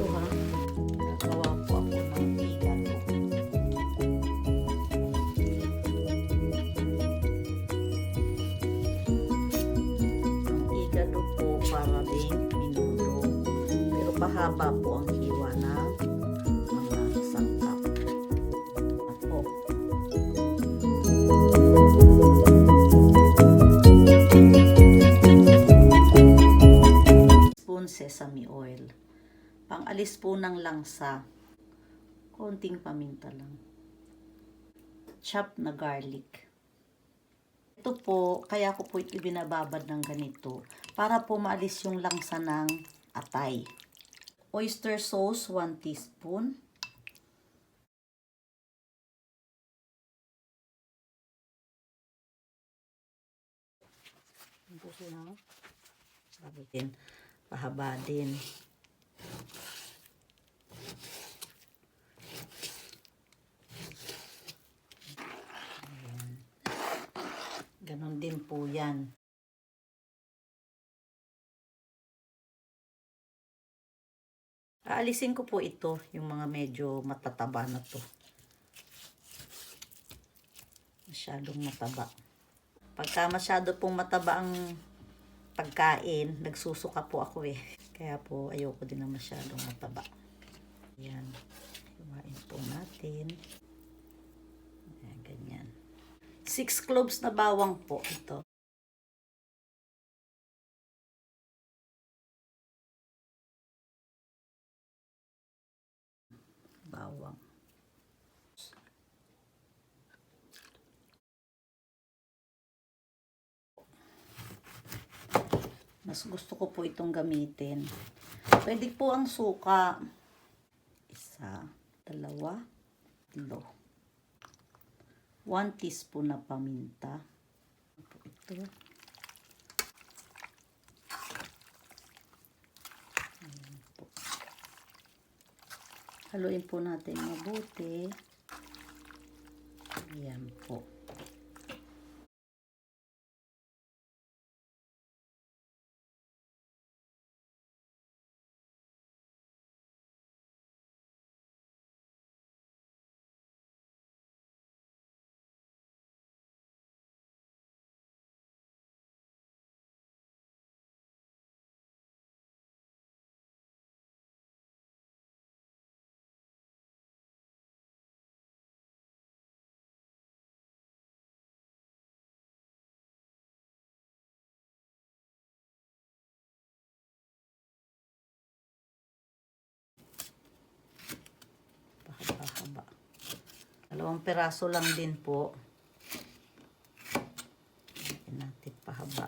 Ito ha, nagawa po ako ng igado. Ang igado po para ding minudo. Pero pahaba po ang hiwa ng mga sangkap. Ako. Sesame oil. Pang-alis po ng langsa. Konting paminta lang. Chopped na garlic. Ito po, kaya ko po ito binababad ng ganito para po maalis yung langsa ng atay. Oyster sauce, 1 teaspoon. Ito siya. Sabi din. Pahaba din. Ayan. Ganon din po yan. Aalisin ko po ito, yung mga medyo matataba na to. Masyadong mataba. Pagka masyado pong mataba ang pagkain, nagsusuka po ako eh. Kaya po ayoko din na masyadong mataba. Ayan. Hiwain po natin. Ayan, ganyan. 6 cloves na bawang po ito. Bawang. Mas gusto ko po itong gamitin. Pwede po ang suka. 1, 2, 3. 1 teaspoon na paminta. Ito. Ayan po. Haluin po natin mabuti. Ayan po. Haba. 2 piraso lang din po. Natin pahaba.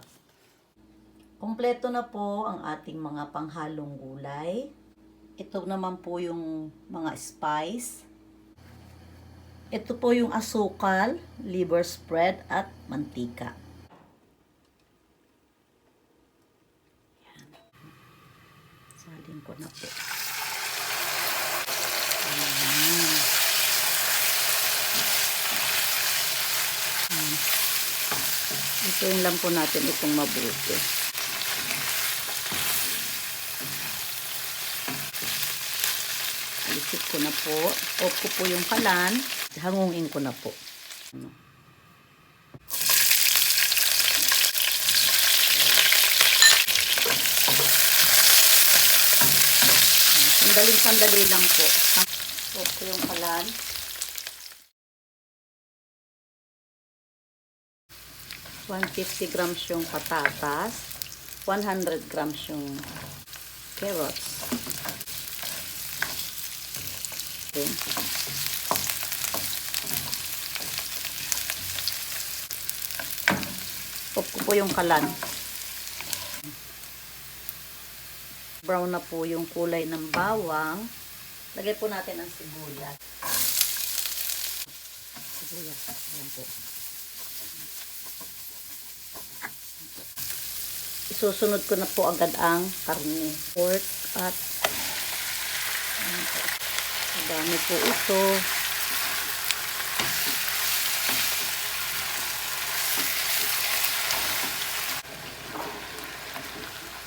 Kompleto na po ang ating mga panghalong gulay. Ito naman po yung mga spice. Ito po yung asukal, liver spread at mantika. Yan. Salin ko na po. Ituin lang po natin itong mabuti. Alisip ko na po. Off ko po yung kalan. Hangungin ko na po. Sandali lang po. Off ko yung kalan. 150 grams yung patatas, 100 grams yung carrots. Okay. Off ko po yung kalan. Brown na po yung kulay ng bawang. Lagay po natin ang sibuyas. Sibuyas. Ayan po. Isusunod ko na po agad ang karne. Pork at madami po ito.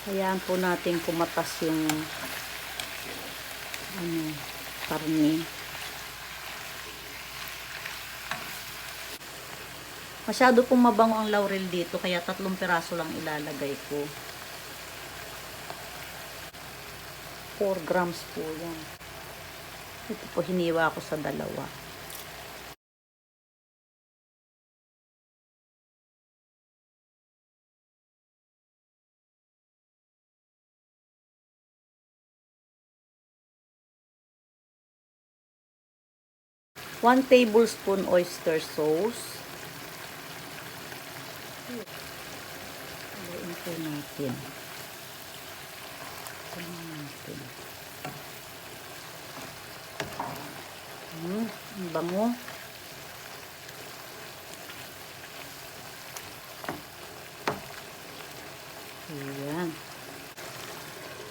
Hayaan po natin kumatas yung karne. Masyado pong mabango ang laurel dito, kaya 3 piraso lang ilalagay ko. 4 grams po yan. Ito po, hiniwa ko sa 2. 1 tablespoon oyster sauce. Haluin po natin. Ang bango. Ayan.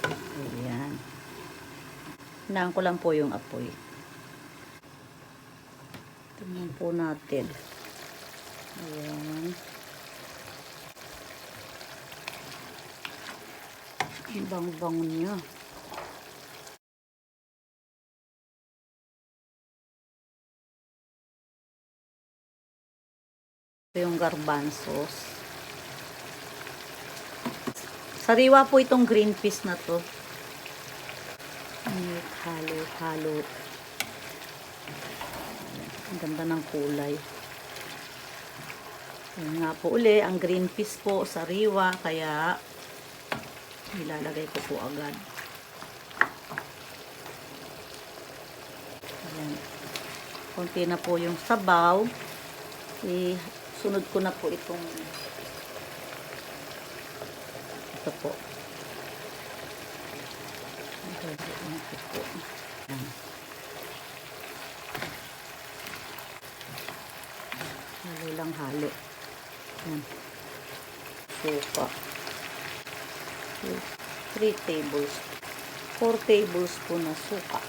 Ayan. Hinaan ko lang po yung apoy. Tingnan po natin. Ayan. Ang bango-bango niya. Ito yung garbanzos. Sariwa po itong green peas na to. Halo-halo. Ang ganda ng kulay. Ayan nga po uli, ang green peas po, sariwa, kaya nilalagay ko po agad. Ayan. Konti na po yung sabaw. Sunod ko na po itong ito po. Halo lang halo. Ayan. Suka. 4 tablespoon na suka.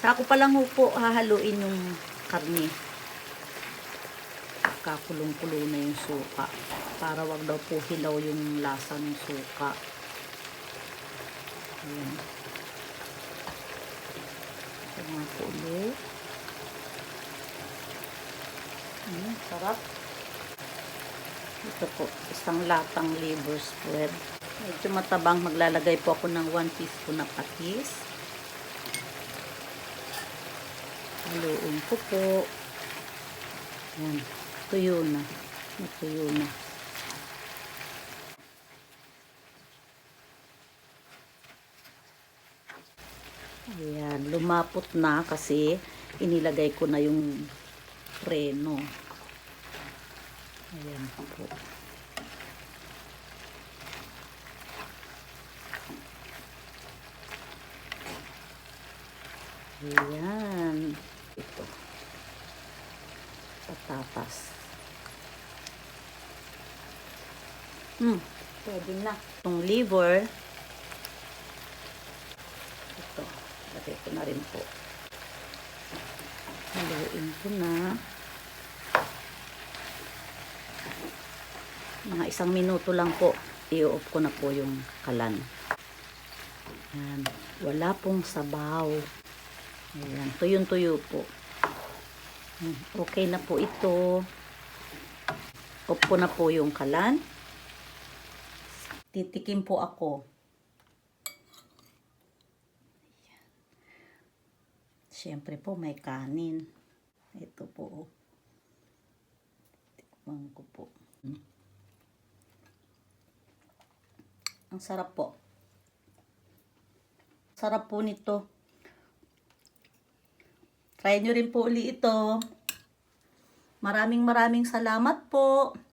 Saka ko pa lang po hahaluin yung karne. Kakulong-kulo na yung suka. Para wag daw po hilaw yung lasa ng suka. Ayan. Ito nga po ulit. Sarap. Ito po, isang latang liver spread. Medyo matabang, maglalagay po ako ng 1 teaspoon na patis. Haluin ko po. Ayan, tuyo na. Natuyo na. Ayan, lumapot na kasi inilagay ko na yung Reno. Ayan po. Ayan. Ito. Patatas. Pwede na. Itong liver. Ito. Lagay ko na rin po. Haluin ko na. Mga 1 minuto lang po. I-off ko na po yung kalan. Ayan. Wala pong sabaw. Ayan. Tuyong-tuyo po. Okay na po ito. Off ko na po yung kalan. Titikim po ako. Ayan. Siyempre po may kanin. Ito po. Tikman ko po. Ang sarap po. Sarap po nito. Try nyo rin po uli ito. Maraming salamat po.